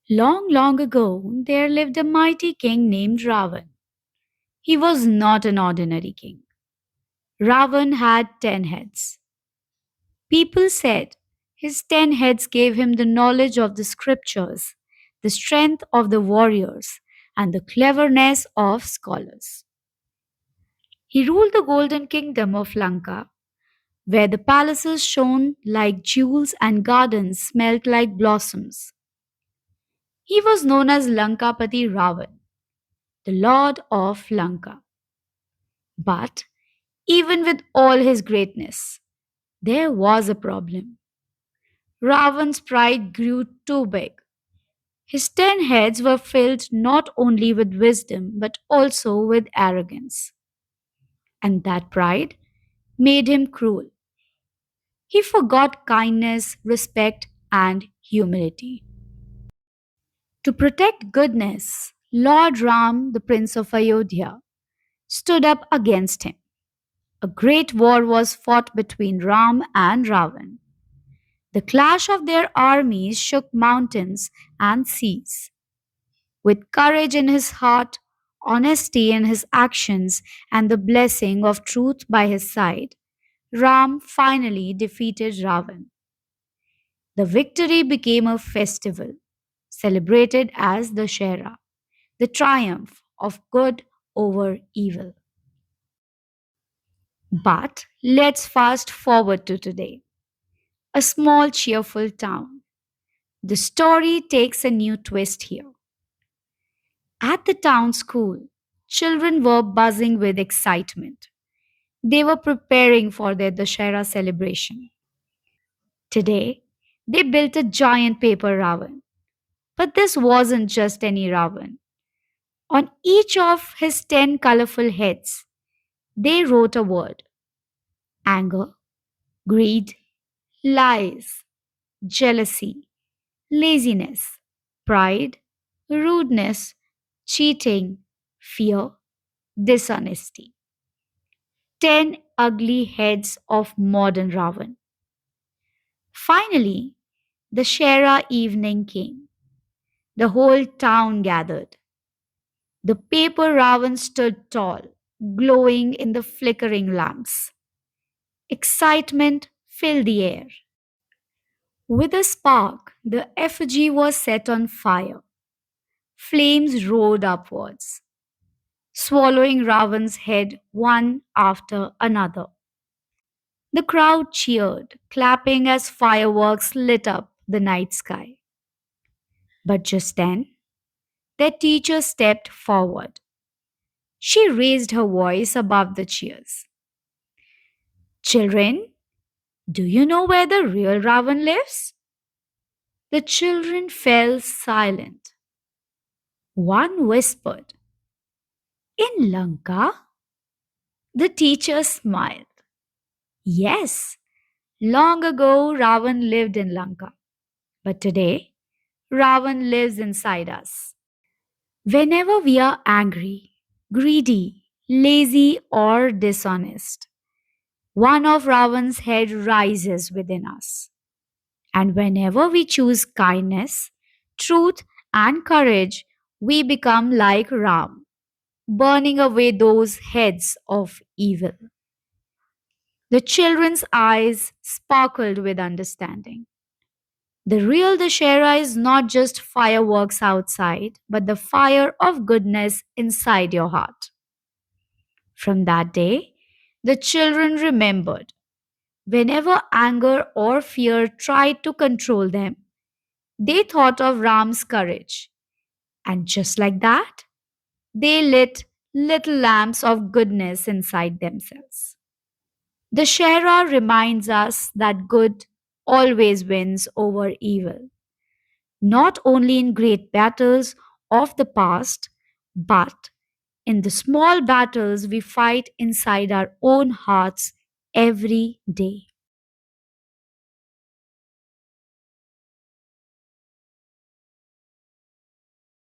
Long, long ago, there lived a mighty king named Ravan. He was not an ordinary king. Ravan had 10 heads. People said his 10 heads gave him the knowledge of the scriptures, the strength of the warriors, and the cleverness of scholars. He ruled the golden kingdom of Lanka, where the palaces shone like jewels and gardens smelt like blossoms. He was known as Lankapati Ravan, the Lord of Lanka. But even with all his greatness, there was a problem. Ravan's pride grew too big. His 10 heads were filled not only with wisdom but also with arrogance. And that pride made him cruel. He forgot kindness, respect, and humility. To protect goodness, Lord Ram, the Prince of Ayodhya, stood up against him. A great war was fought between Ram and Ravan. The clash of their armies shook mountains and seas. With courage in his heart, honesty in his actions, and the blessing of truth by his side, Ram finally defeated Ravan. The victory became a festival, celebrated as Dussehra, the triumph of good over evil. But let's fast forward to today, a small cheerful town. The story takes a new twist here. At the town school, children were buzzing with excitement. They were preparing for their Dussehra celebration. Today, they built a giant paper Ravan. But this wasn't just any Ravan. On each of his 10 colorful heads, they wrote a word: anger, greed, lies, jealousy, laziness, pride, rudeness, cheating, fear, dishonesty. 10 ugly heads of modern Ravan. Finally, the Shera evening came. The whole town gathered. The paper Ravan stood tall, glowing in the flickering lamps. Excitement filled the air. With a spark, the effigy was set on fire. Flames roared upwards, swallowing Ravan's head one after another. The crowd cheered, clapping as fireworks lit up the night sky. But just then, their teacher stepped forward. She raised her voice above the cheers. Children, do you know where the real Ravan lives? The children fell silent. One whispered, in Lanka? The teacher smiled. Yes, long ago Ravan lived in Lanka. But today, Ravan lives inside us. Whenever we are angry, greedy, lazy, or dishonest, one of Ravan's head rises within us. And whenever we choose kindness, truth, and courage, we become like Ram, burning away those heads of evil. The children's eyes sparkled with understanding. The real Dussehra is not just fireworks outside, but the fire of goodness inside your heart. From that day, the children remembered whenever anger or fear tried to control them, they thought of Ram's courage. And just like that, they lit little lamps of goodness inside themselves. The Shera reminds us that good always wins over evil, not only in great battles of the past, but in the small battles we fight inside our own hearts every day.